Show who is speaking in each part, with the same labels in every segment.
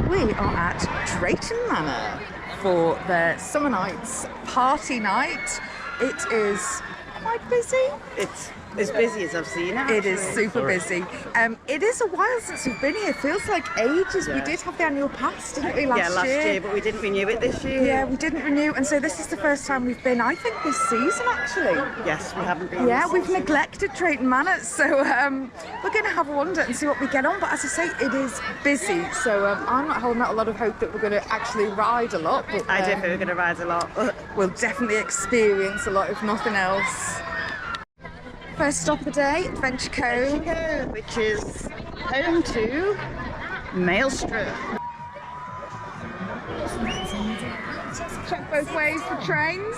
Speaker 1: We are at Drayton Manor for their summer nights party night. It is quite busy.
Speaker 2: It's as busy as I've seen it.
Speaker 1: It is super busy. It is a while since we've been here. It feels like ages.
Speaker 2: Yeah.
Speaker 1: We did have the annual pass, didn't we, last year?
Speaker 2: Yeah, last year, but we didn't renew it this year.
Speaker 1: Yeah, we didn't renew, and so this is the first time we've been, I think, this season actually.
Speaker 2: Yes, we haven't been.
Speaker 1: Yeah, we've neglected Drayton Manor, so we're going to have a wander and see what we get on. But as I say, it is busy, so I'm not holding out a lot of hope that we're going to actually ride a lot. But
Speaker 2: I do think we're going to ride a lot.
Speaker 1: We'll definitely experience a lot, if nothing else. First stop of the day, Adventure Cove,
Speaker 2: which is home to Maelstrom.
Speaker 1: Check both ways for trains.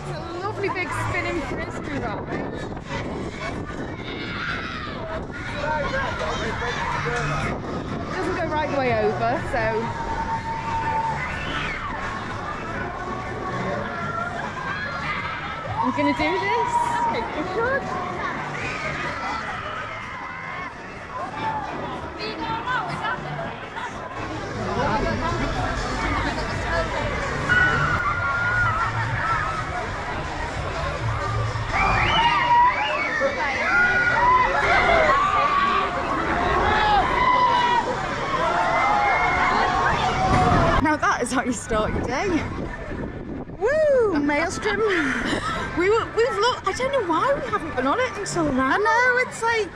Speaker 1: It's a lovely big spinning frisbee ride. Doesn't go right the way over, so I'm gonna do this. You should. Now that is how you start your day. Woo! Maelstrom. We've looked. I don't know why we haven't been on it until now.
Speaker 2: I know, it's like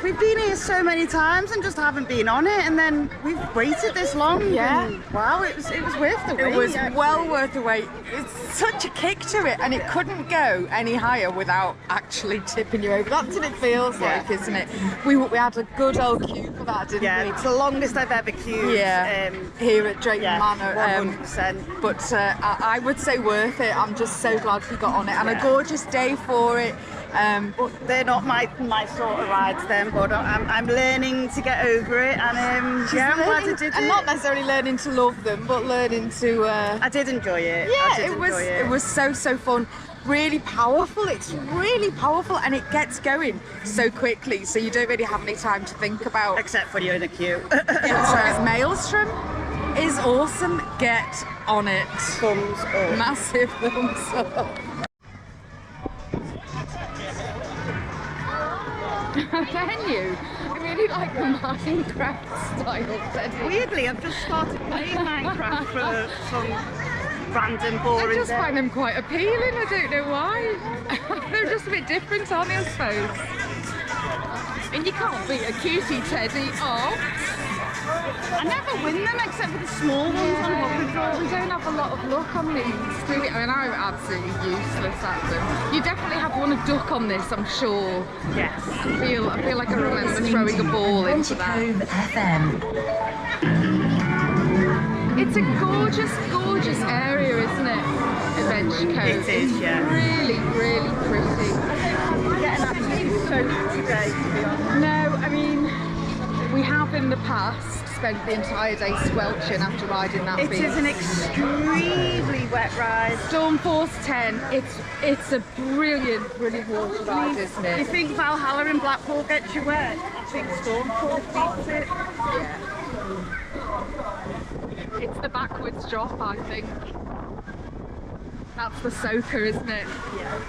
Speaker 2: we've been here so many times and just haven't been on it, and then we've waited this long.
Speaker 1: Yeah.
Speaker 2: And wow, it was worth the wait.
Speaker 1: It was well worth the wait. It's such a kick to it, and it couldn't go any higher without actually tipping you over. That's what it feels like, isn't it? We had a good old queue for that, didn't we?
Speaker 2: Yeah, it's the longest I've ever queued.
Speaker 1: Yeah, here at Drayton Manor.
Speaker 2: 100%.
Speaker 1: But I would say worth it. I'm just so glad we got on it, and a gorgeous day for it.
Speaker 2: But they're not my sort of rides then, but I'm learning to get over it, and yeah, I'm glad I did it.
Speaker 1: And not necessarily learning to love them, but learning to
Speaker 2: I did enjoy it.
Speaker 1: Yeah, it was so fun. Really powerful. It's really powerful, and it gets going so quickly, so you don't really have any time to think about.
Speaker 2: Except when you're in a queue.
Speaker 1: Maelstrom is awesome. Get on it.
Speaker 2: Thumbs up.
Speaker 1: Massive thumbs up. Venue. I really like the Minecraft style setting.
Speaker 2: Weirdly, I've just started playing Minecraft for some random boring
Speaker 1: I just
Speaker 2: day.
Speaker 1: find them quite appealing, I don't know why. They're just a bit different, aren't they, I suppose? And you can't beat a cutie teddy. Oh.
Speaker 2: I never win them except for the small ones on Hopping Draw.
Speaker 1: We don't have a lot of luck on these. I mean, I'm absolutely useless at them. You definitely have won a duck on this, I'm sure.
Speaker 2: Yes.
Speaker 1: I feel like I remember throwing a ball into that. It's a gorgeous area, isn't it? Adventure Cove.
Speaker 2: It is, yeah.
Speaker 1: Really pretty.
Speaker 2: I'm getting absolutely soaked today, to be honest.
Speaker 1: No, I mean, we have in the past spent the entire day squelching after riding that beach.
Speaker 2: It is an extremely wet ride.
Speaker 1: Storm Force 10, it's a brilliant water ride, isn't it?
Speaker 2: You think Valhalla in Blackpool gets you wet? I think Storm Force beats it.
Speaker 1: Yeah. It's the backwards drop, I think. That's the soaker, isn't it?
Speaker 2: Yeah.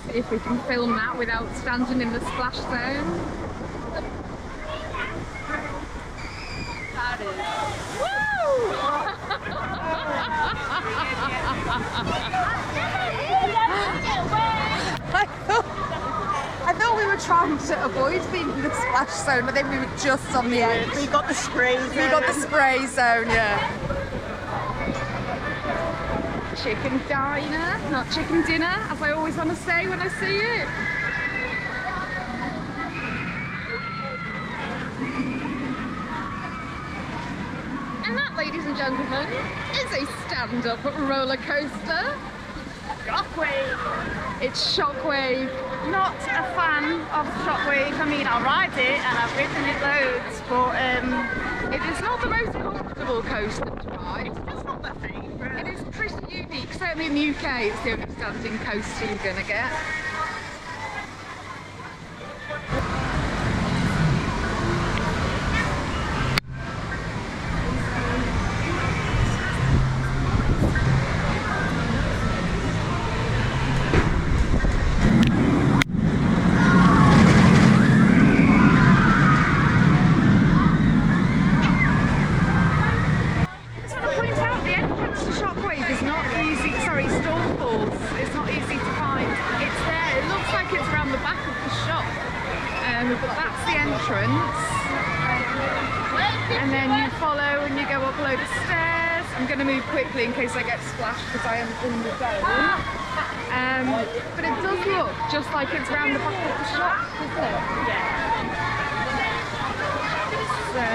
Speaker 1: See if we can film that without standing in the splash zone.
Speaker 2: That is.
Speaker 1: Woo! I thought we were trying to avoid being in the splash zone, but then we were just on the edge.
Speaker 2: We got the spray zone.
Speaker 1: We got the spray zone, yeah. Chicken diner, not chicken dinner, as I always want to say when I see it. And that, ladies and gentlemen, is a stand-up roller coaster.
Speaker 2: Shockwave.
Speaker 1: It's Shockwave.
Speaker 2: Not a fan of Shockwave. I mean, I'll ride it and I've ridden it loads, but
Speaker 1: It is not the most comfortable coaster to ride.
Speaker 2: it's not my favourite.
Speaker 1: It is pretty unique. Certainly in the UK, it's the only standing coaster you're going to get. But that's the entrance, and then you follow and you go up a load of stairs. I'm going to move quickly in case I get splashed because I am in the zone. But it does look just like it's round the back of the shop, doesn't it?
Speaker 2: Yeah.
Speaker 1: So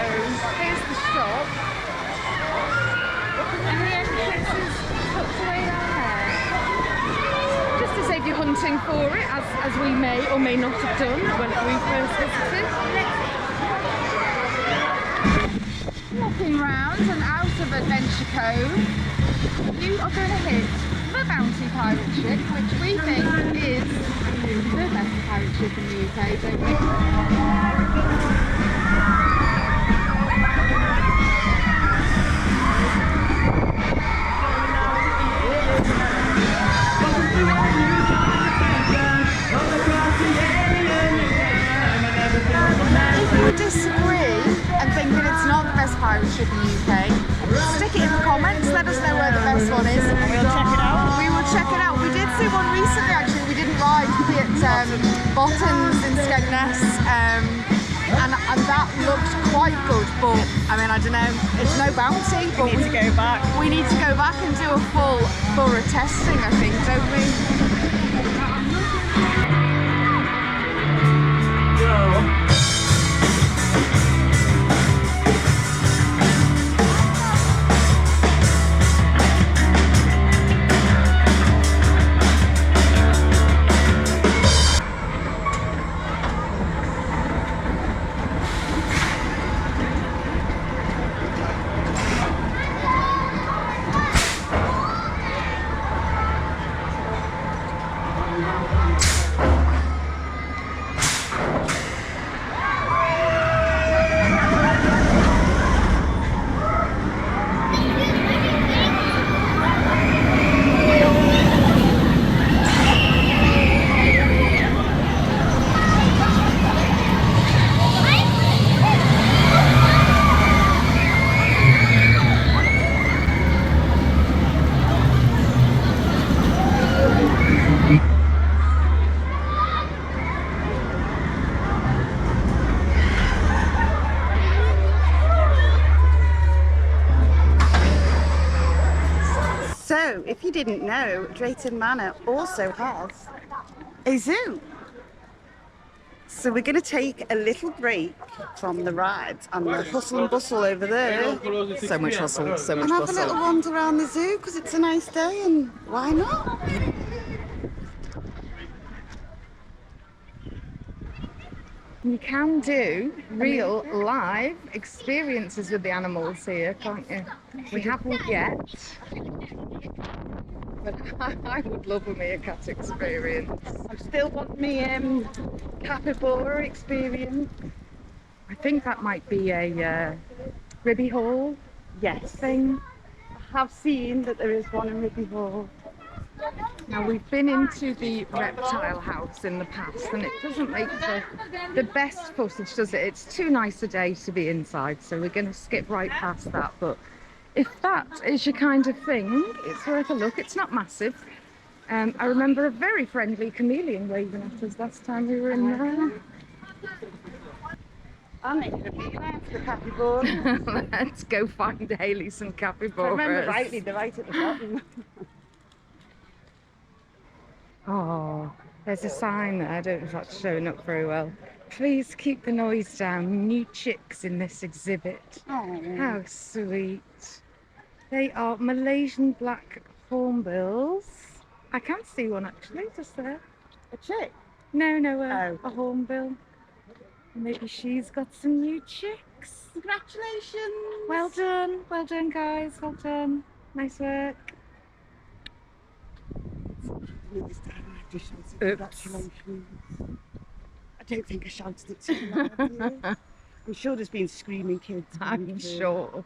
Speaker 1: here's the shop, and the entrance is tucked away down there. Just to save you hunting for it, as we may or may not have done when we first visited. Looking round and out of Adventure Cove, you are going to hit the Bounty pirate ship, which we think is the best pirate ship in the UK, don't we? Disagree and thinking it's not the best pirate ship in the UK, stick it in the comments, let us know where the best one is.
Speaker 2: We'll check it out.
Speaker 1: We will check it out. We did see one recently actually, we didn't ride it at Bottoms in Skegness, and that looked quite good, but I mean, I don't know, it's no Bounty, but
Speaker 2: We need to go back.
Speaker 1: we need to go back and do a full thorough testing, I think, don't we?
Speaker 2: So, if you didn't know, Drayton Manor also has a zoo. So we're going to take a little break from the rides and the hustle and bustle over there.
Speaker 1: So much hustle, so much
Speaker 2: And have a
Speaker 1: bustle.
Speaker 2: little wander around the zoo because it's a nice day and why not?
Speaker 1: You can do real live experiences with the animals here, can't you? We haven't yet, but I would love a meerkat experience.
Speaker 2: I still want me capybara experience.
Speaker 1: I think that might be a Ribby Hall
Speaker 2: Yes,
Speaker 1: thing.
Speaker 2: I have seen that there is one in Ribby Hall.
Speaker 1: Now, we've been into the reptile house in the past, and it doesn't make the best footage, does it? It's too nice a day to be inside, so we're going to skip right past that. But if that is your kind of thing, it's worth a look. It's not massive. I remember a very friendly chameleon waving at us last time we were in there.
Speaker 2: And it could be nice for capybara.
Speaker 1: Let's go find Hayley some
Speaker 2: If I
Speaker 1: capybaras.
Speaker 2: remember rightly, they're right at the bottom.
Speaker 1: Oh, there's a sign there. I don't know if that's showing up very well. Please keep the noise down. New chicks in this exhibit.
Speaker 2: Oh.
Speaker 1: How sweet. They are Malaysian black hornbills. I can see one actually, just there.
Speaker 2: A chick?
Speaker 1: No,
Speaker 2: Oh.
Speaker 1: a hornbill. Maybe she's got some new chicks.
Speaker 2: Congratulations!
Speaker 1: Well done guys, well done. Nice work. Oops.
Speaker 2: Congratulations. I don't think I shouted it too loudly. I'm sure there's been screaming kids.
Speaker 1: I'm sure.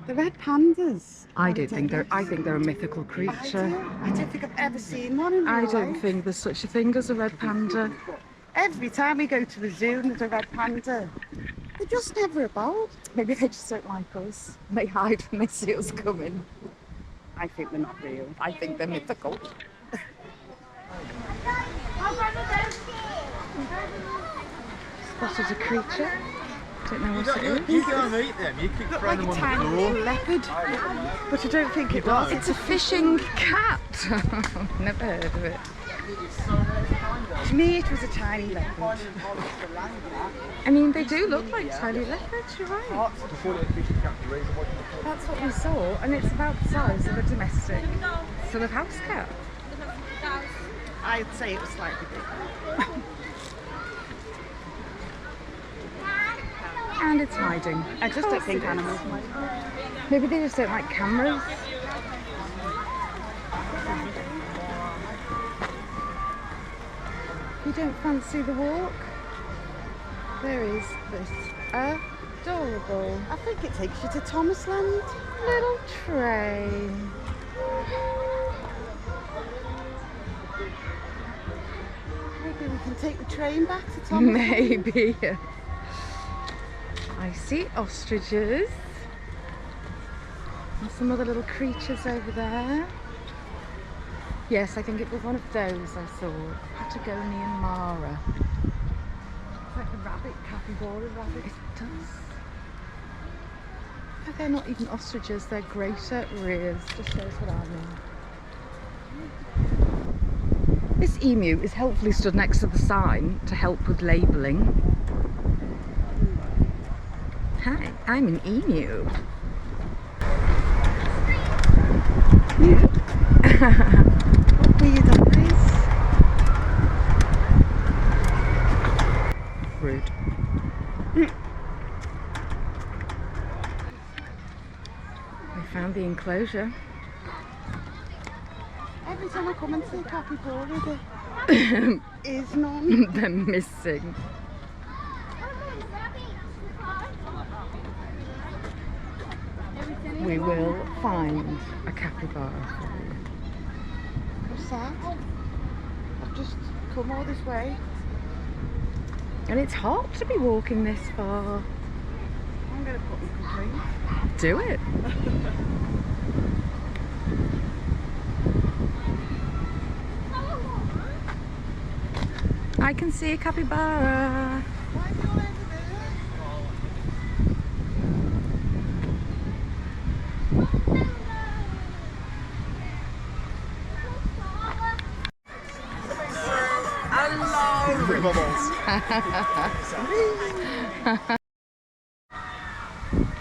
Speaker 2: The red pandas.
Speaker 1: I think they're a mythical creature.
Speaker 2: I don't think I've ever seen one in real
Speaker 1: I don't
Speaker 2: life.
Speaker 1: think there's such a thing as a red panda.
Speaker 2: Every time we go to the zoo and there's a red panda, they're just never about.
Speaker 1: Maybe they just don't like us. They hide when they see us coming.
Speaker 2: I think they're not real.
Speaker 1: I think they're mythical. Spotted a creature. Don't know what it is.
Speaker 3: You can't eat them, you keep throwing them on the floor.
Speaker 2: Leopard, but I don't think it was.
Speaker 1: It's a fishing cat. Never heard of it.
Speaker 2: To me, it was a tiny leopard.
Speaker 1: I mean, they do look like tiny leopards, you're right. That's what we saw, and it's about the size of a domestic sort of house cat.
Speaker 2: I'd say it was slightly bigger.
Speaker 1: And it's hiding.
Speaker 2: I just don't think animals might.
Speaker 1: Maybe they just don't like cameras. You don't fancy the walk? There is this adorable
Speaker 2: I think it takes you to Thomasland.
Speaker 1: little train.
Speaker 2: Maybe we can take the train back to Thomasland.
Speaker 1: Maybe. I see ostriches. And some other little creatures over there. Yes, I think it was one of those I saw. Patagonian Mara. It's like a rabbit, capybara rabbit. It does. But they're not even ostriches, they're greater rears. Just shows what I mean. This emu is helpfully stood next to the sign to help with labelling. Hi, I'm an emu.
Speaker 2: What weird eyes.
Speaker 1: Rude. We found the enclosure.
Speaker 2: Every time I come and see a capybara, there is none.
Speaker 1: They're missing. We will find a capybara for you.
Speaker 2: What's that? I've just come all this way.
Speaker 1: And it's hot to be walking this far.
Speaker 2: I'm going to put my complaint.
Speaker 1: Do it. I can see a capybara.
Speaker 2: Why are you all over there?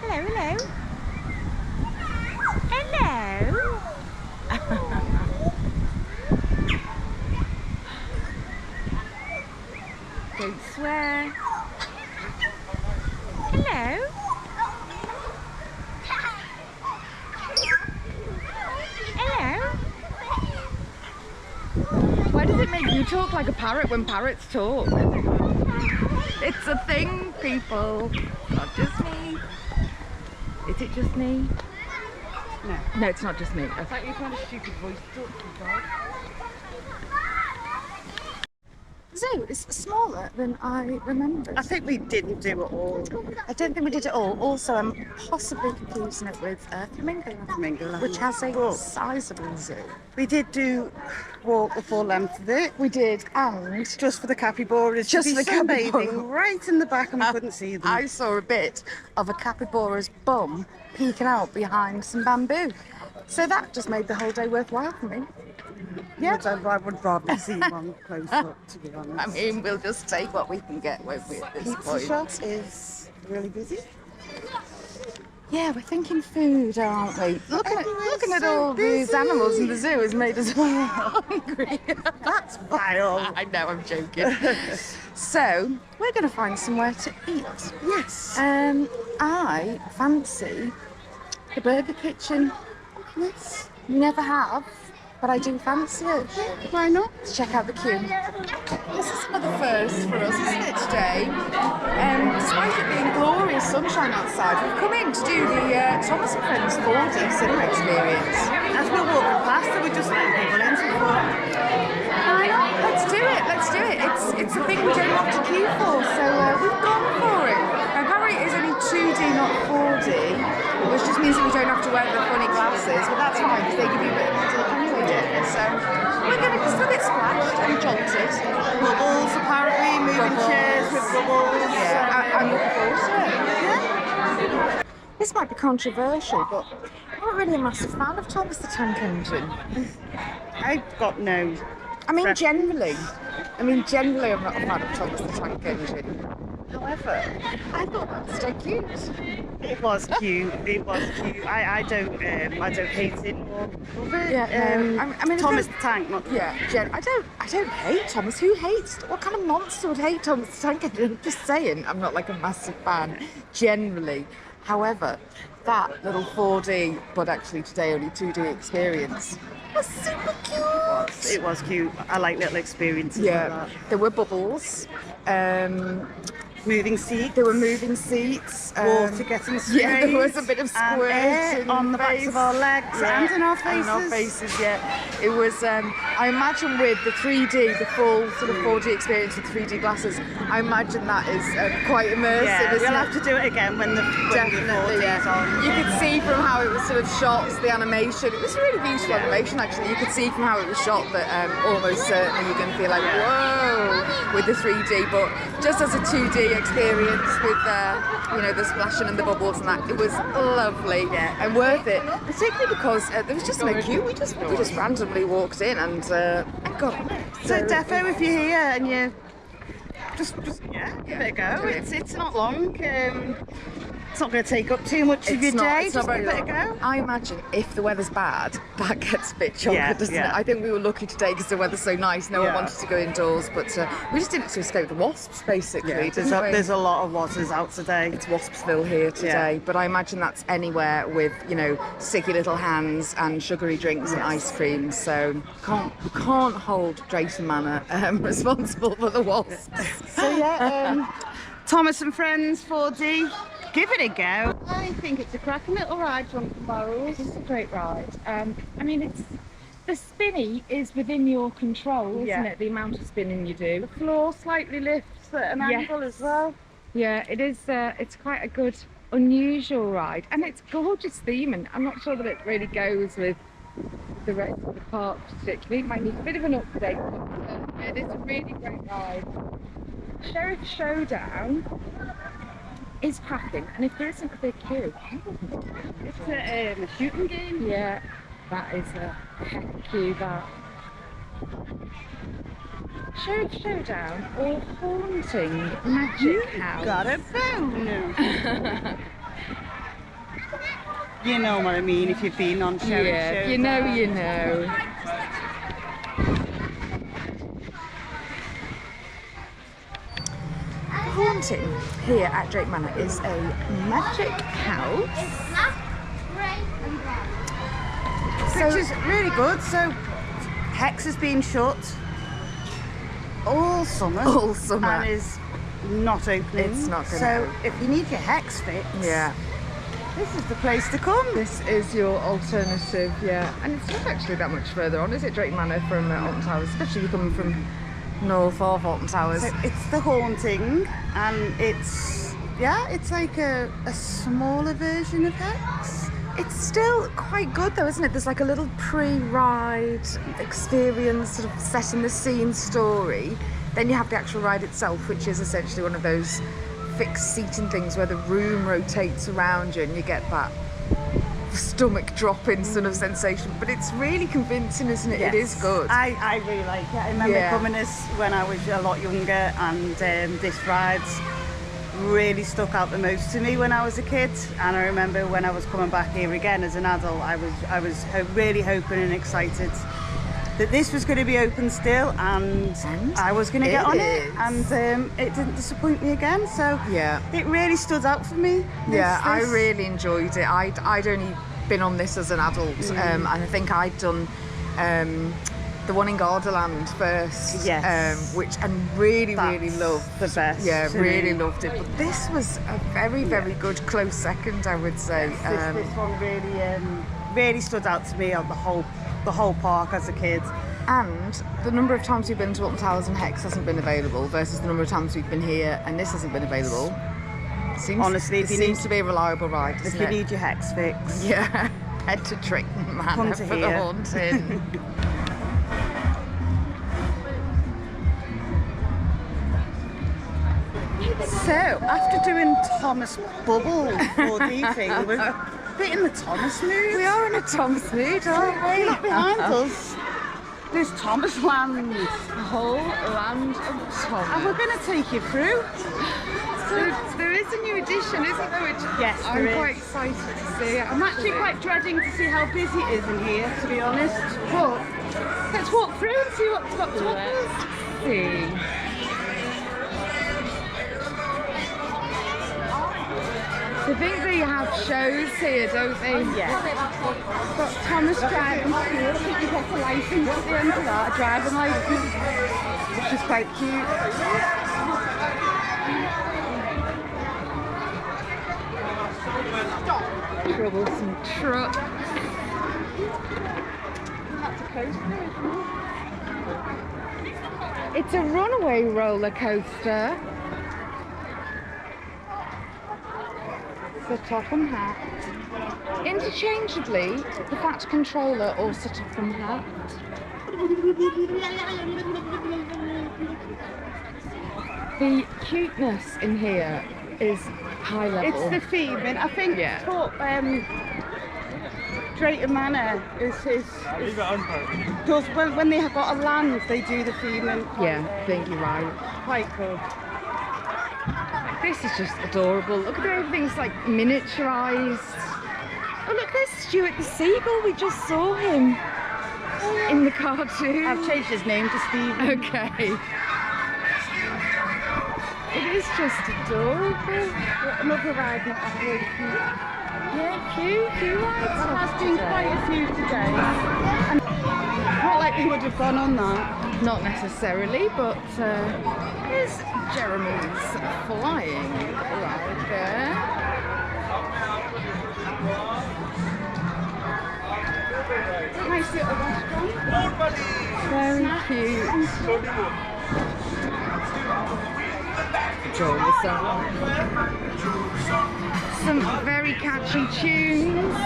Speaker 1: Hello, hello. Hello. Don't swear. Hello. Hello. Why does it make you talk like a parrot when parrots talk? It's a thing, people. Not just me. Is it just me?
Speaker 2: No.
Speaker 1: No, it's not just me.
Speaker 2: It's like you're kind of stupid voice to talk to dog.
Speaker 1: Zoo is smaller than I remembered.
Speaker 2: I think we didn't do it all.
Speaker 1: I don't think we did it all. Also, I'm possibly confusing it with Flamingo,
Speaker 2: Flamingo,
Speaker 1: which has a
Speaker 2: oh.
Speaker 1: sizable zoo.
Speaker 2: We did do walk the full length of it.
Speaker 1: We did, and
Speaker 2: Just for the capybaras.
Speaker 1: Just
Speaker 2: to be
Speaker 1: for the capybara.
Speaker 2: sunbathing right in the back and we couldn't see them.
Speaker 1: I saw a bit of a capybara's bum peeking out behind some bamboo. So that just made the whole day worthwhile for me. Yeah.
Speaker 2: I would rather see one close up, to be honest.
Speaker 1: I mean, we'll just take what we can get, won't we, at this
Speaker 2: Pizza
Speaker 1: point?
Speaker 2: shop is really busy.
Speaker 1: Yeah, we're thinking food, aren't we? Looking at all these animals in the zoo has made us hungry.
Speaker 2: That's vile.
Speaker 1: I know, I'm joking. So, we're going to find somewhere to eat.
Speaker 2: Yes.
Speaker 1: I fancy the Burger Kitchen.
Speaker 2: Yes.
Speaker 1: Never have, but I do fancy it.
Speaker 2: Why not?
Speaker 1: Let's check out the queue. This is another first for us, isn't it, today? Despite it being glorious sunshine outside, we've come in to do the Thomas and Friends 4D cinema experience.
Speaker 2: As we're walking past, we just let people in before.
Speaker 1: Let's do it. It's a thing we don't have to queue for, so we've gone for it. Apparently it is only 2D, not 4D, which just means that we don't have to wear the funny glasses, but that's fine because they give you a bit of a look anyway. So we're going to still get splashed and jolted.
Speaker 2: Bubbles, apparently, moving chairs with bubbles.
Speaker 1: Yeah, I'm looking forward to it. Yeah. This might be controversial, but I'm not really a massive fan of Thomas the Tank Engine.
Speaker 2: I've got no.
Speaker 1: I mean, generally, I'm not a fan of Thomas the Tank Engine. However, I thought that was so cute.
Speaker 2: It was cute. I don't hate it or love it.
Speaker 1: Yeah, I mean,
Speaker 2: Thomas the Tank, not
Speaker 1: yeah. I don't hate Thomas. Who hates? What kind of monster would hate Thomas the Tank Engine? I'm just saying, I'm not like a massive fan generally. However, that little 4D, but actually today only 2D experience was super cute.
Speaker 2: It was cute. I like little experiences like that.
Speaker 1: There were bubbles.
Speaker 2: Moving seats.
Speaker 1: There were moving seats.
Speaker 2: Water getting sprayed.
Speaker 1: Yeah, there was a bit of squirt
Speaker 2: and on the backs of our legs and in our faces.
Speaker 1: And our faces, yeah. It was, I imagine with the 3D, the full sort of 4D experience with 3D glasses, I imagine that is quite immersive,
Speaker 2: Yeah,
Speaker 1: isn't
Speaker 2: we'll
Speaker 1: it?
Speaker 2: have to do it again when the 4D's on.
Speaker 1: You could see from how it was sort of shot, the animation. It was really beautiful animation, actually. You could see from how it was shot that almost certainly you're going to feel like, whoa, with the 3D. But just as a 2D experience with the splashing and the bubbles and that, it was lovely and worth it, particularly because there was just no queue. We just randomly walked in and got on it.
Speaker 2: So defo, if you're here and you just give it a go. It's not long. It's not going to take up too much of your day. Just give it a go.
Speaker 1: I imagine if the weather's bad, that gets a bit chunky, doesn't it? I think we were lucky today because the weather's so nice. No one wanted to go indoors, but we just did it to escape the wasps, basically.
Speaker 2: Yeah, there's a lot of watters out today.
Speaker 1: It's Waspsville here today, but I imagine that's anywhere with, sticky little hands and sugary drinks and ice cream. So can't hold Drayton Manor responsible for the wasps.
Speaker 2: So Thomas and Friends 4D. Give it a go. I think it's a cracking little ride from Morals.
Speaker 4: It's a great ride. I mean, it's the spinny is within your control, isn't it? The amount of spinning you do.
Speaker 2: The floor slightly lifts at an angle as well.
Speaker 4: Yeah, it is. It's quite a good, unusual ride, and it's gorgeous theme. And I'm not sure that it really goes with the rest of the park particularly. It might need a bit of an update, but it is a really great ride. Sheriff Showdown is cracking, and if there isn't a big queue,
Speaker 2: It's a shooting game.
Speaker 4: yeah, that is a heck of a queue. That Sheriff Showdown or Haunting Magic House.
Speaker 2: Got a phone. You know what I mean if you've been on Sheriff Showdown.
Speaker 4: You know.
Speaker 1: Haunting here at Drayton Manor is a magic house.
Speaker 2: Which is really good. So Hex has been shut all summer.
Speaker 1: All summer.
Speaker 2: And is not opening.
Speaker 1: It's not gonna
Speaker 2: So
Speaker 1: open.
Speaker 2: if you need your Hex fix,
Speaker 1: Yeah,
Speaker 2: this is the place to come.
Speaker 1: this is your alternative, and it's not actually that much further on, is it, Drayton Manor from Alton Towers, especially if you're coming from north of Alton Towers.
Speaker 2: So it's the Haunting, and it's like a smaller version of Hex.
Speaker 1: It's still quite good though, isn't it? There's like a little pre-ride experience, sort of setting the scene story. Then you have the actual ride itself, which is essentially one of those fixed seating things where the room rotates around you and you get that stomach dropping sort of sensation. But it's really convincing, isn't it?
Speaker 2: Yes.
Speaker 1: It is good.
Speaker 2: I really like it. I remember coming this when I was a lot younger, and this ride's really stuck out the most to me when I was a kid, and I remember when I was coming back here again as an adult, I was really hoping and excited that this was going to be open still, and I was going to get on it, and it didn't disappoint me again. So
Speaker 1: Yeah.
Speaker 2: it really stood out for me.
Speaker 1: Yeah, I
Speaker 2: This-
Speaker 1: really enjoyed it. I'd only been on this as an adult, and I think I'd done the one in Gardaland first,
Speaker 2: Yes.
Speaker 1: which and really
Speaker 2: That's
Speaker 1: loved.
Speaker 2: the best
Speaker 1: Yeah,
Speaker 2: to
Speaker 1: really
Speaker 2: me.
Speaker 1: loved it. But this was a very good close second, I would say.
Speaker 2: This one really stood out to me on the whole park as a kid.
Speaker 1: And the number of times we've been to Alton Towers and Hex hasn't been available versus the number of times we've been here and this hasn't been available.
Speaker 2: Honestly, if
Speaker 1: it
Speaker 2: you
Speaker 1: seems
Speaker 2: need-
Speaker 1: to be a reliable ride,
Speaker 2: If
Speaker 1: doesn't
Speaker 2: you
Speaker 1: it?
Speaker 2: need your hex fix,
Speaker 1: Yeah, head to Drayton Manor
Speaker 2: Come
Speaker 1: for
Speaker 2: to
Speaker 1: the
Speaker 2: here.
Speaker 1: haunting.
Speaker 2: So, after doing Thomas Bubble 4D thing, we're a bit in the Thomas mood.
Speaker 1: We are in a Tom's mood, aren't we?
Speaker 2: Look behind us. There's Thomas Land.
Speaker 1: The whole land of
Speaker 2: And
Speaker 1: Thomas.
Speaker 2: we're going to take you through.
Speaker 1: There is a new edition, isn't there? Which
Speaker 2: Yes,
Speaker 1: I'm
Speaker 2: there
Speaker 1: quite
Speaker 2: is.
Speaker 1: excited to see.
Speaker 2: I'm actually quite dreading to see how busy it is in here, to be honest. But let's walk through and see what's got to offer.
Speaker 1: see. I think they have shows here, don't they?
Speaker 2: Yeah. Got Thomas driving school. I think you get a licence at the end of that, a driving licence, which is quite cute.
Speaker 1: Troublesome truck. It's a runaway roller coaster. Sir Topham Hat. Interchangeably, the Fat Controller or Sir Topham Hat. The cuteness in here is high level.
Speaker 2: It's the theme, and I think
Speaker 1: Yeah.
Speaker 2: Drayton Manor does when they have got a land, they do the theme, and
Speaker 1: Yeah, I think you're right.
Speaker 2: quite good.
Speaker 1: This is just adorable. Look at how everything's like miniaturized. Oh look, there's Stuart the Seagull. We just saw him in the cartoon.
Speaker 2: I've changed his name to Stephen.
Speaker 1: Okay. It is just adorable.
Speaker 2: Another ride not really cute.
Speaker 1: Yeah, cute rides.
Speaker 2: There has been quite a few today. And not like we would have gone on that.
Speaker 1: Not necessarily, but here's Jeremy's flying ride there.
Speaker 2: Nice little restaurant.
Speaker 1: Very cute. Joel was some very catchy tunes.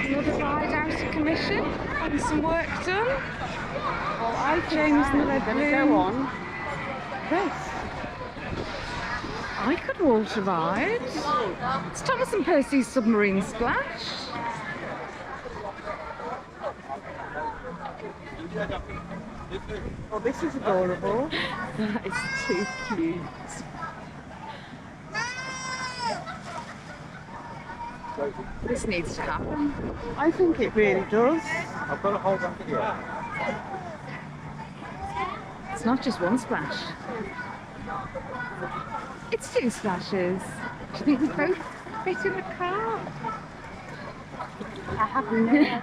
Speaker 1: Another ride out of commission, having some work done.
Speaker 2: Well, I think
Speaker 1: James and the
Speaker 2: I'm
Speaker 1: Red
Speaker 2: going to
Speaker 1: Balloon.
Speaker 2: go on this.
Speaker 1: I could water ride. It's Thomas and Percy's Submarine Splash.
Speaker 2: Oh, this is adorable.
Speaker 1: That is too cute. This needs to happen.
Speaker 2: I think it really does.
Speaker 3: I've got to hold on to you.
Speaker 1: It's not just one splash. It's two splashes. Do you think we both fit in the car?
Speaker 2: I have no.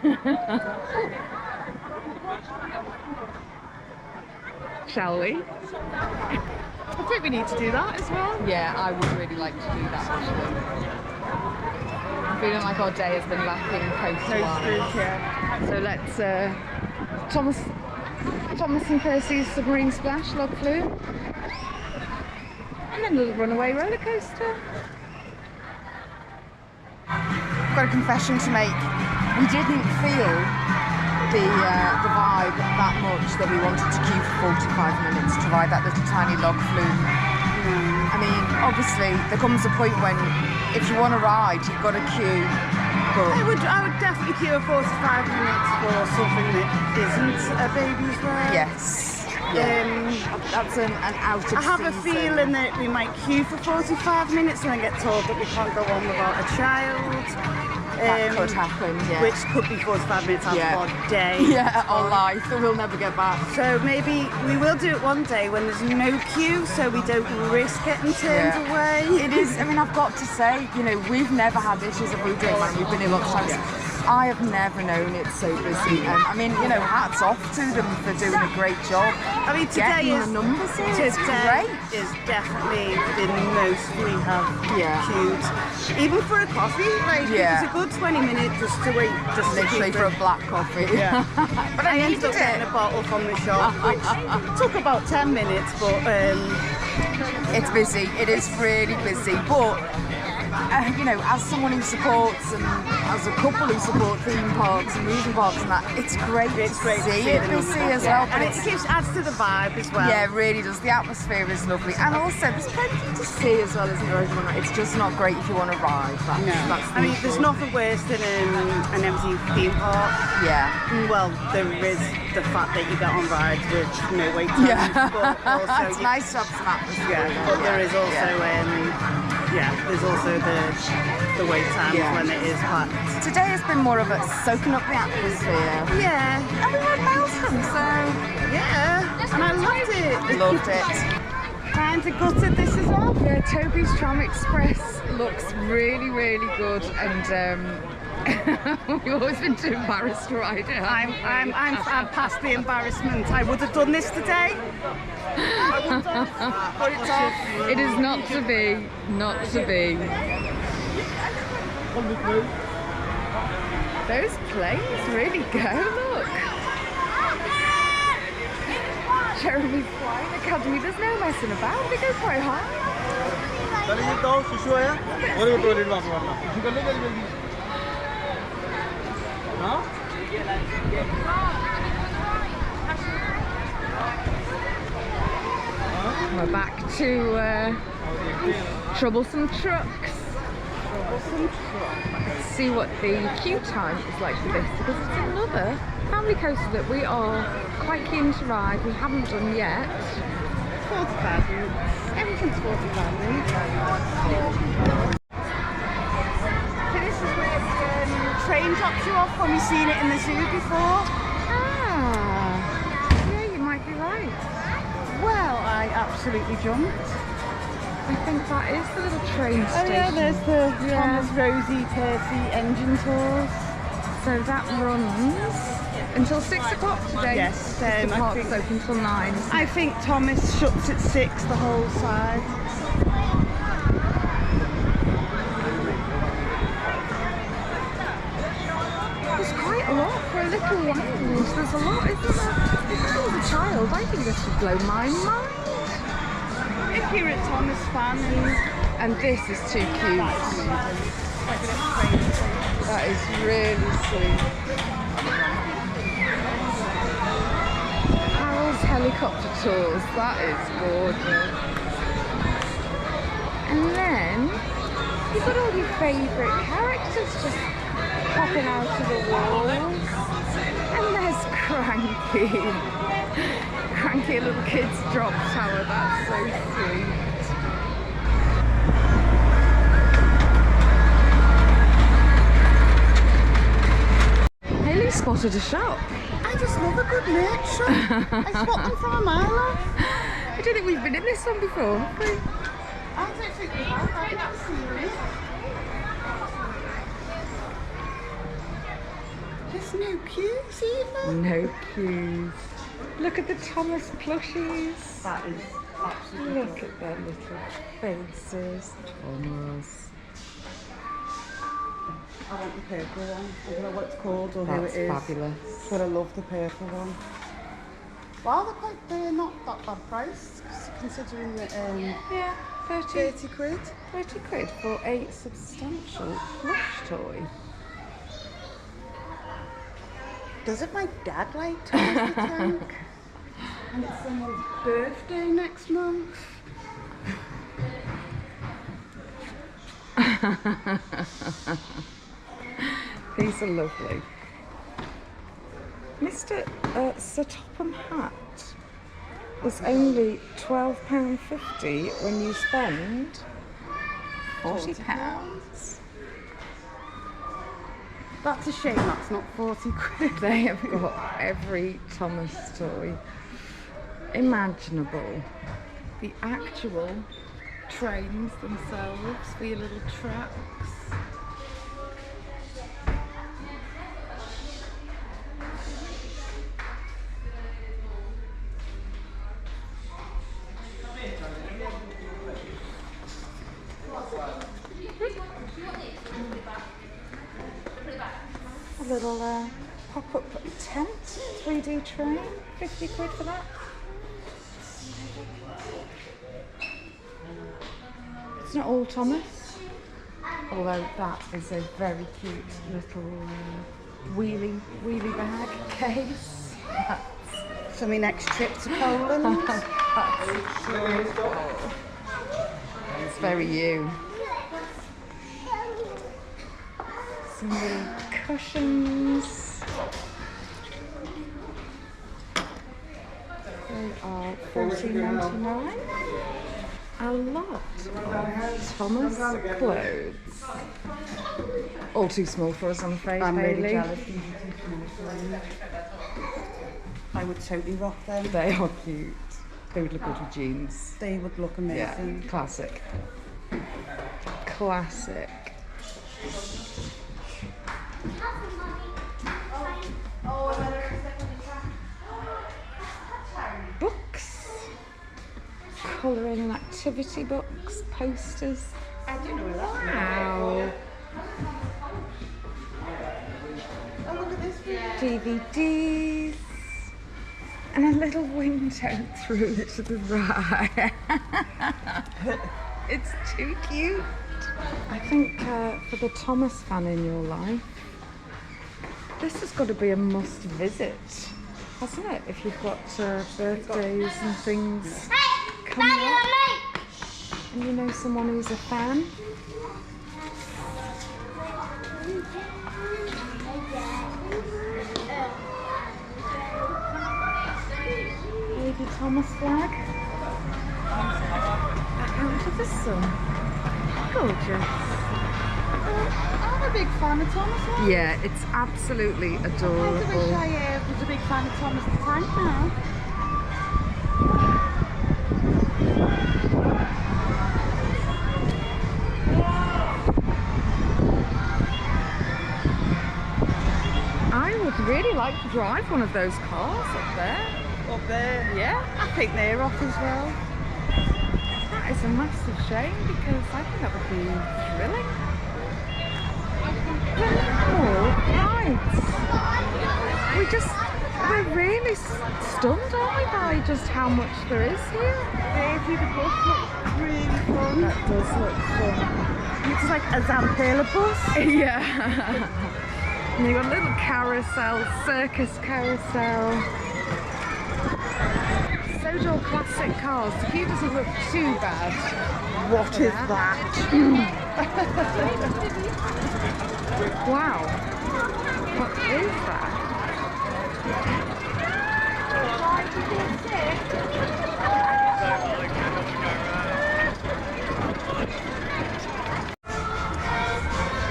Speaker 1: Shall we?
Speaker 2: I think we need to do that as well.
Speaker 1: Yeah, I would really like to do that actually. I'm feeling like our day has been lacking coast-wise.
Speaker 2: Coasters, yeah.
Speaker 1: So let's Thomas and Percy's Submarine Splash log flume. And then a little runaway roller coaster.
Speaker 2: I've got a confession to make.
Speaker 1: We didn't feel the vibe that much that we wanted to queue for 45 minutes to ride that little tiny log flume. I mean, obviously there comes a point when if you want to ride, you've got to queue. But
Speaker 2: I would definitely queue 45 minutes for something that isn't a baby's ride.
Speaker 1: yes, That's an out of
Speaker 2: I have a
Speaker 1: season.
Speaker 2: feeling that we might queue for 45 minutes and then get told that we can't go on without a child.
Speaker 1: That could happen, yeah.
Speaker 2: Which could be 45 minutes out of our day.
Speaker 1: Yeah, our life, that we'll never get back.
Speaker 2: So maybe we will do it one day when there's no queue, so we don't risk getting turned away.
Speaker 1: It is, I mean, I've got to say, you know, we've never had issues at Blue Drayton Manor. We've been here lots of times. I have never known it so busy. I mean, you know, hats off to them for doing a great job.
Speaker 2: I mean, today is definitely the most we have queued. Even for a coffee, like it was a good 20 minutes just to wait, just
Speaker 1: literally for a black coffee.
Speaker 2: Yeah. But I ended up getting a bottle from the shop, which took about 10 minutes, but
Speaker 1: it's busy. It is really busy, but. You know, as someone who supports and as a couple who support theme parks and amusement parks and that, it's great to see it busy as well.
Speaker 2: But it adds to the vibe as well.
Speaker 1: Yeah, it really does. The atmosphere is lovely. And also, there's plenty to see as well, isn't there? It's just not great if you want to ride.
Speaker 2: I mean, there's nothing worse than an empty theme park.
Speaker 1: Yeah.
Speaker 2: Well, there is the fact that you get on rides with no wait time.
Speaker 1: Yeah.
Speaker 2: But also
Speaker 1: it's nice to have some atmosphere.
Speaker 2: Yeah, but there is also... there's also the wait times when it is packed.
Speaker 1: Today has been more of a soaking up the atmosphere.
Speaker 2: Yeah.
Speaker 1: And we had Maelstrom, so...
Speaker 2: Yeah, and I loved it.
Speaker 1: Loved it.
Speaker 2: Kind of gutted this as well.
Speaker 1: Yeah, Toby's Tram Express looks really, really good, and we've always been too embarrassed to ride it.
Speaker 2: I'm past the embarrassment. I would have done this today. I would have done this, but it's off.
Speaker 1: It is not to be, not to be. Those planes really go, look. Jeremy's Flying Academy, there's no messing about, they go quite high. We're back to Troublesome Trucks. Let's see what the queue time is like for this, because it's another family coaster that we are quite keen to ride. We haven't done yet.
Speaker 2: 45 minutes. Everything's 45 minutes. So this is where the train drops you off when we've seen it in the zoo before.
Speaker 1: Ah, yeah, you might be right.
Speaker 2: Well, I absolutely jumped.
Speaker 1: I think that is the little train station.
Speaker 2: Oh yeah, there's the Thomas Rosie Percy engine tours.
Speaker 1: So that runs until 6 o'clock today.
Speaker 2: Yes,
Speaker 1: the
Speaker 2: I
Speaker 1: park's
Speaker 2: think
Speaker 1: open till 9.
Speaker 2: I think Thomas shuts at 6 the whole side.
Speaker 1: There's quite a lot for a little lounge. There's a lot, isn't there? If I was a child, I think this would blow my mind.
Speaker 2: If you're a Thomas fan,
Speaker 1: and this is too cute. That is really sweet. Harold's helicopter tours. That is gorgeous. And then you've got all your favourite characters just popping out of the walls. And there's Cranky. Cranky little kids drop tower, that's so sweet. Hayley spotted a shop.
Speaker 2: I just love a good merch shop. I spot them from a mile off.
Speaker 1: I don't think we've been in this one before, have we?
Speaker 2: I don't think we have. I've never seen it. There's no queues even.
Speaker 1: No queues. Look at the Thomas plushies.
Speaker 2: That is absolutely
Speaker 1: Look at their little faces. Thomas.
Speaker 2: I want the purple one. I don't know what it's called or
Speaker 1: That's
Speaker 2: who it is.
Speaker 1: fabulous.
Speaker 2: But I love the purple one. Wow, they're not that bad priced, considering that
Speaker 1: Yeah, 30
Speaker 2: quid.
Speaker 1: 30 quid for a substantial plush toy.
Speaker 2: Doesn't my dad like Thomas the Tank? And it's someone's birthday next month.
Speaker 1: These are lovely. Mr. Sir Topham Hat.
Speaker 4: is only £12.50 when you spend £40.
Speaker 2: That's a shame that's not 40 quid.
Speaker 4: They have got every Thomas toy imaginable. The actual trains themselves for your little tracks. A little pop-up tent, 3D train, 50 quid for that. It's not all Thomas, although that is a very cute little wheelie bag case.
Speaker 2: So my next trip to Poland.
Speaker 4: It's very you. Some little cushions. They are $14.99. A lot of Thomas clothes. All too small for us, I'm afraid.
Speaker 2: I'm really
Speaker 4: Hayley.
Speaker 2: jealous. I would totally rock them.
Speaker 4: They are cute. They would look good with jeans.
Speaker 2: They would look
Speaker 4: Yeah,
Speaker 2: amazing.
Speaker 4: classic. Classic. Books. Colouring and activity books, posters.
Speaker 2: I do know that.
Speaker 4: Wow.
Speaker 2: Oh, look at this one.
Speaker 4: DVDs. And a little window through to the right. It's too cute. I think for the Thomas fan in your life, this has got to be a must visit, hasn't it? If you've got birthdays and things coming up, and you know someone who's a fan. Baby Thomas flag. Back out of the sun. Gorgeous.
Speaker 2: I'm a big fan of Thomas now.
Speaker 4: Yeah, it's absolutely
Speaker 2: I wish
Speaker 4: adorable.
Speaker 2: I was a big fan of Thomas the Tank now.
Speaker 4: I would really like to drive one of those cars up there.
Speaker 2: Up there.
Speaker 4: Yeah,
Speaker 2: I think they're off as well.
Speaker 4: that is a massive shame because I think that would be thrilling. Right. We're really stunned, aren't we, by just how much there is here?
Speaker 2: Daisy, the bus looks really fun.
Speaker 4: That does look fun.
Speaker 2: It's like a Zampella bus.
Speaker 4: Yeah. And you've got a little carousel, circus carousel. So do all classic cars. The view doesn't look too bad.
Speaker 2: What is that?
Speaker 4: Wow. What is that?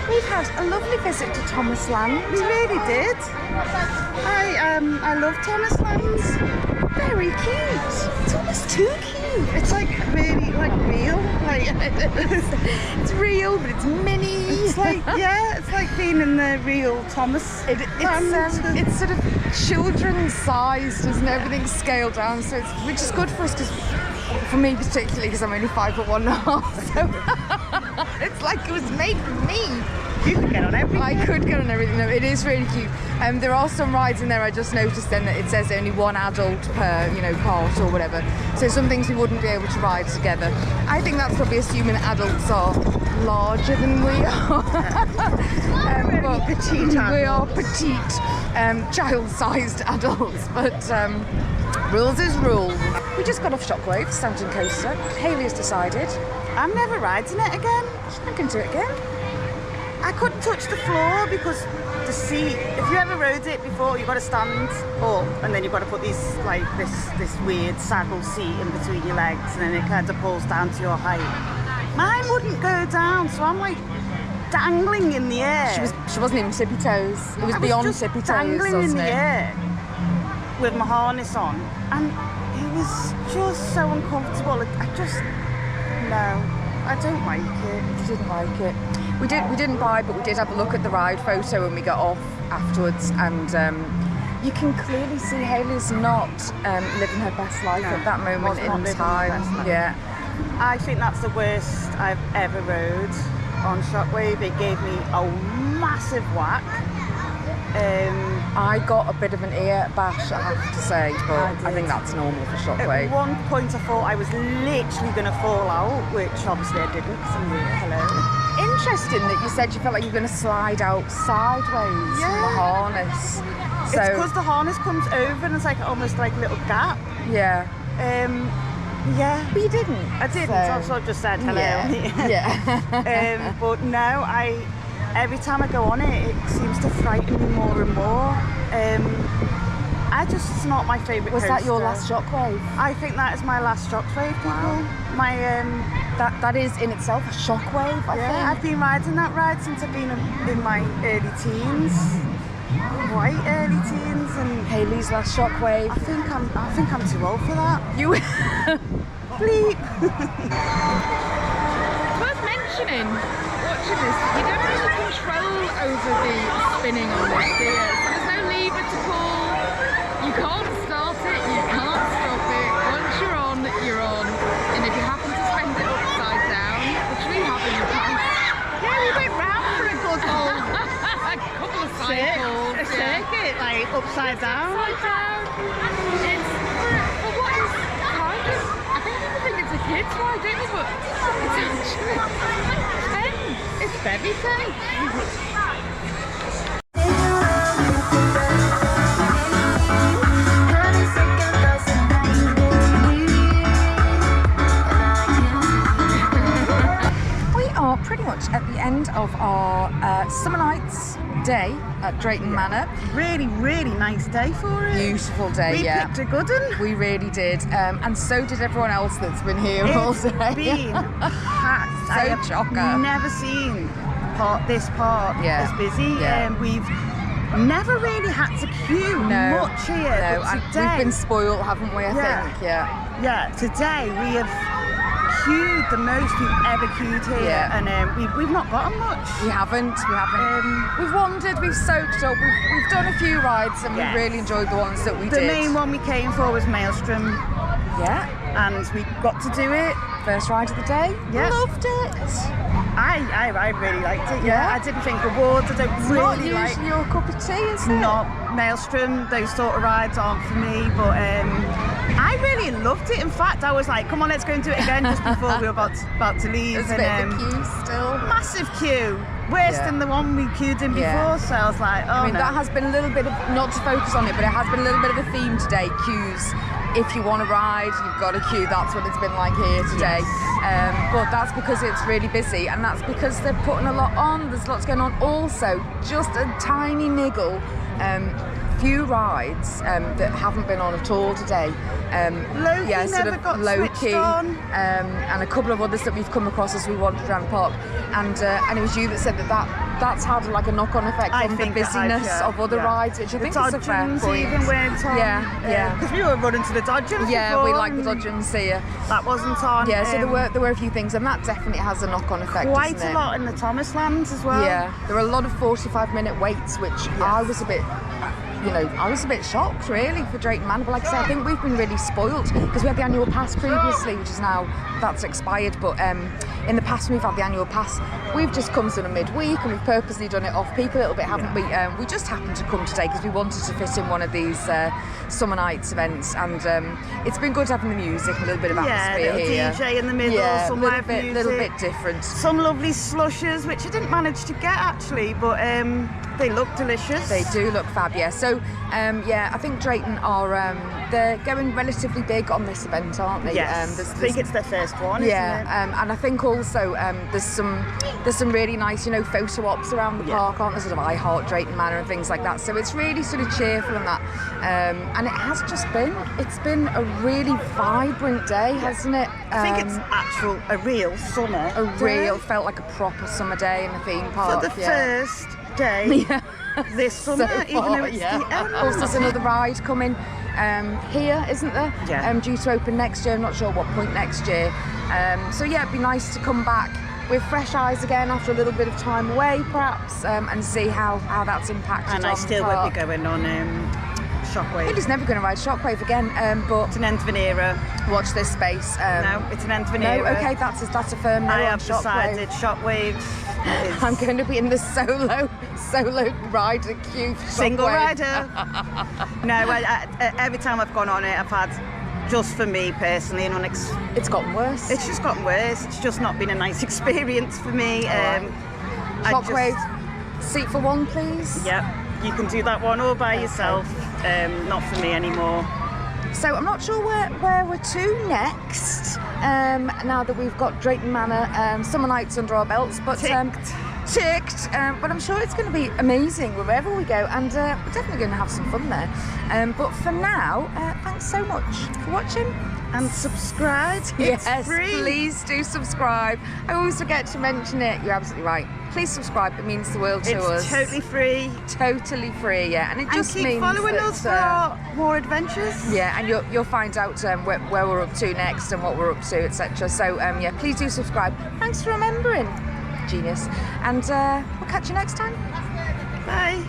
Speaker 4: We've had a lovely visit to Thomas Land.
Speaker 2: We really did. I love Thomas Lands.
Speaker 4: Very cute.
Speaker 2: It's almost too cute. It's like really like real. Like
Speaker 4: It's real, but it's mini.
Speaker 2: it's like yeah, it's like being in the real Thomas.
Speaker 4: It's sort of children's sized, isn't it? Everything's scaled down, so which is good for us because, for me particularly, because I'm only 5'1.5", so it's like it was made for me.
Speaker 2: You could get on everything.
Speaker 4: I could get on everything. No, it is really cute. There are some rides in there. I just noticed then that it says only one adult per, part or whatever. So some things we wouldn't be able to ride together. I think that's probably assuming adults are larger than we are. But
Speaker 2: petite
Speaker 4: we are
Speaker 2: adults.
Speaker 4: petite, child-sized adults. But rules is rules. We just got off Shockwave, Stanton Coaster. Hayley has decided
Speaker 2: I'm never riding it again.
Speaker 4: I'm going to do it again.
Speaker 2: I couldn't touch the floor because the seat, if you ever rode it before, you've got to stand up and then you've got to put these like this weird saddle seat in between your legs, and then it kind of pulls down to your height. Mine wouldn't go down, so I'm like dangling in the air.
Speaker 1: She wasn't even tippy toes. It was
Speaker 2: I
Speaker 1: beyond
Speaker 2: was just
Speaker 1: tippy toes,
Speaker 2: dangling in
Speaker 1: wasn't
Speaker 2: the
Speaker 1: it?
Speaker 2: air with my harness on, and it was just so uncomfortable. I don't like it.
Speaker 1: We didn't like it. We didn't buy, but we did have a look at the ride photo when we got off afterwards, and you can clearly see Hayley's not living her best life at that moment
Speaker 2: was not
Speaker 1: in
Speaker 2: living her
Speaker 1: time.
Speaker 2: best life.
Speaker 1: Yeah.
Speaker 2: I think that's the worst I've ever rode on Shockwave. It gave me a massive whack.
Speaker 1: I got a bit of an ear bash, I have to say, but I think that's normal for Shockwave.
Speaker 2: At one point I thought I was literally going to fall out, which obviously I didn't because I'm here. Hello.
Speaker 1: Interesting that you said you felt like you were going to slide out sideways from the harness. So,
Speaker 2: It's because the harness comes over and it's like almost like a little gap.
Speaker 1: yeah.
Speaker 2: Yeah.
Speaker 1: But you didn't.
Speaker 2: I didn't,
Speaker 1: so-
Speaker 2: I sort of just said hello.
Speaker 1: Yeah.
Speaker 2: But no, every time I go on it, it seems to frighten me more and more. It's not my favourite
Speaker 1: Was
Speaker 2: coaster.
Speaker 1: that your last Shockwave?
Speaker 2: I think that is my last Shockwave, people.
Speaker 1: Wow.
Speaker 2: My,
Speaker 1: That is in itself a Shockwave, I
Speaker 2: yeah, I've
Speaker 1: think.
Speaker 2: been riding that ride since I've been in my early teens. Quite early teens, and
Speaker 1: Hayley's last Shockwave.
Speaker 2: I think I'm too old for that.
Speaker 1: You.
Speaker 2: Bleep.
Speaker 4: Worth mentioning, watching this, you don't have any control over the spinning on this, do you? So there's no lever to pull. You can't start it, you can't stop it. Once you're on, you're on. And if you happen to spend it upside down, which we have in the past,
Speaker 2: Yeah, we went round for a good old
Speaker 4: a couple of cycles.
Speaker 2: a circuit, like upside down.
Speaker 4: Upside down. It's for what is kind of, I think people think it's a kid's ride, don't they? But it's actually ten. It's very ten.
Speaker 1: We are pretty much at the end of our summer nights day at Drayton Manor.
Speaker 2: Really, really nice day for it.
Speaker 1: Beautiful day,
Speaker 2: We
Speaker 1: yeah.
Speaker 2: picked a good one.
Speaker 1: We really did, and so did everyone else that's been here all
Speaker 2: It's
Speaker 1: day.
Speaker 2: been packed. I have
Speaker 1: chocker.
Speaker 2: never seen this park
Speaker 1: Yeah.
Speaker 2: as busy.
Speaker 1: Yeah.
Speaker 2: We've never really had to queue much here.
Speaker 1: No,
Speaker 2: but
Speaker 1: and
Speaker 2: today,
Speaker 1: we've been spoiled, haven't we? I
Speaker 2: Yeah.
Speaker 1: think, yeah.
Speaker 2: yeah, today we have queued the most we've ever queued here,
Speaker 1: Yeah.
Speaker 2: and we've not gotten much.
Speaker 1: We haven't. We've wandered, we've soaked up, we've done a few rides, and
Speaker 2: Yes.
Speaker 1: we've really enjoyed the ones that we
Speaker 2: The
Speaker 1: did.
Speaker 2: main one we came for was Maelstrom,
Speaker 1: Yeah.
Speaker 2: and we got to do it.
Speaker 1: First ride of the day.
Speaker 2: Yeah.
Speaker 1: Loved it.
Speaker 2: I really liked it.
Speaker 1: Yeah.
Speaker 2: I didn't think awards. I don't
Speaker 1: Not
Speaker 2: really
Speaker 1: usually
Speaker 2: like.
Speaker 1: your cup of tea, is it?
Speaker 2: Not Maelstrom, those sort of rides aren't for me, but I really loved it. In fact, I was like, come on, let's go and do it again just before we were about to leave.
Speaker 1: There's a bit of a queue still.
Speaker 2: Massive queue, worse
Speaker 1: Yeah.
Speaker 2: than the one we queued in
Speaker 1: Yeah.
Speaker 2: before, so I was like, oh
Speaker 1: I mean,
Speaker 2: no.
Speaker 1: that has been a little bit of, not to focus on it, but it has been a little bit of a theme today, queues. If you want to ride, you've got a queue. That's what it's been like here today. But that's because it's really busy, and that's because they're putting a lot on. There's lots going on. Also, just a tiny niggle, few rides that haven't been on at all today.
Speaker 2: Low-key never got switched on.
Speaker 1: And a couple of others that we've come across as we wandered around the park. And it was you that said that's had like a knock-on effect
Speaker 2: I
Speaker 1: on the
Speaker 2: think it has,
Speaker 1: busyness
Speaker 2: yeah.
Speaker 1: of other
Speaker 2: Yeah.
Speaker 1: rides, which I think is a fair
Speaker 2: Dodgems
Speaker 1: point.
Speaker 2: even weren't on.
Speaker 1: Yeah.
Speaker 2: Because we were running to the Dodgems
Speaker 1: Yeah,
Speaker 2: before,
Speaker 1: we like the
Speaker 2: and
Speaker 1: Dodgems here.
Speaker 2: That wasn't on.
Speaker 1: Yeah, so there were a few things, and that definitely has a knock-on effect.
Speaker 2: quite
Speaker 1: doesn't
Speaker 2: a
Speaker 1: it?
Speaker 2: lot in the Thomas lands as well.
Speaker 1: Yeah, there were a lot of 45-minute waits, which I was a bit, I was a bit shocked really for Drayton Manor. But like I say, I think we've been really spoilt because we had the annual pass previously, which is now that's expired. But in the past, when we've had the annual pass, we've just come sort of midweek, and we've purposely done it off peak a little bit, haven't we? We just happened to come today because we wanted to fit in one of these summer nights events, and it's been good having the music, a little bit of
Speaker 2: Yeah,
Speaker 1: atmosphere
Speaker 2: little
Speaker 1: here.
Speaker 2: DJ in the middle,
Speaker 1: Yeah,
Speaker 2: some
Speaker 1: little
Speaker 2: live
Speaker 1: bit,
Speaker 2: music.
Speaker 1: little bit different.
Speaker 2: Some lovely slushes, which I didn't manage to get actually, but they look delicious.
Speaker 1: They do look fab, yeah. So So yeah, I think Drayton are they're going relatively big on this event, aren't they?
Speaker 2: Yes, I think it's their first one,
Speaker 1: yeah,
Speaker 2: isn't it?
Speaker 1: and I think also there's some really nice, you know, photo ops around the park, aren't there? Sort of I Heart Drayton Manor and things like that. So it's really sort of cheerful and that. And it has just been a really vibrant day, hasn't it?
Speaker 2: I think it's a real summer.
Speaker 1: Felt like a proper summer day in the theme park.
Speaker 2: For the first day this summer,
Speaker 1: So
Speaker 2: even though
Speaker 1: far,
Speaker 2: it's
Speaker 1: yeah.
Speaker 2: the end.
Speaker 1: Of course, there's another ride coming here, isn't there?
Speaker 2: Yeah.
Speaker 1: Due to open next year. I'm not sure what point next year. So yeah, it'd be nice to come back with fresh eyes again after a little bit of time away, perhaps, and see how that's impacted.
Speaker 2: And
Speaker 1: on
Speaker 2: I still
Speaker 1: the
Speaker 2: won't
Speaker 1: park.
Speaker 2: be going on
Speaker 1: I think
Speaker 2: Shockwave.
Speaker 1: he's never going to ride Shockwave again, but
Speaker 2: It's an end of an era.
Speaker 1: watch this space.
Speaker 2: No, it's an end of an
Speaker 1: No,
Speaker 2: era.
Speaker 1: okay, that's a firm no
Speaker 2: I
Speaker 1: on
Speaker 2: have
Speaker 1: Shockwave.
Speaker 2: decided Shockwave is
Speaker 1: I'm going to be in the solo rider queue. for
Speaker 2: single
Speaker 1: Shockwave.
Speaker 2: rider. No, every time I've gone on it, I've had, just for me personally,
Speaker 1: It's gotten worse.
Speaker 2: it's just gotten worse. It's just not been a nice experience for me. I
Speaker 1: Shockwave, seat for one, please.
Speaker 2: Yep, you can do that one all by yourself. Not for me anymore.
Speaker 1: So I'm not sure where we're to next. Now that we've got Drayton Manor summer nights under our belts, but ticked. But I'm sure it's going to be amazing wherever we go, and we're definitely going to have some fun there. But for now, thanks so much for watching.
Speaker 2: And subscribe. It's
Speaker 1: Yes,
Speaker 2: free.
Speaker 1: please do subscribe. I always forget to mention it. You're absolutely right. Please subscribe. It means the world to us.
Speaker 2: It's totally free.
Speaker 1: Totally free, yeah. And it
Speaker 2: And
Speaker 1: just
Speaker 2: keep
Speaker 1: means
Speaker 2: following
Speaker 1: that,
Speaker 2: us for our more adventures.
Speaker 1: yeah, and you'll find out where we're up to next and what we're up to, etc. So yeah, please do subscribe. Thanks for remembering, genius. And we'll catch you next time.
Speaker 2: Bye.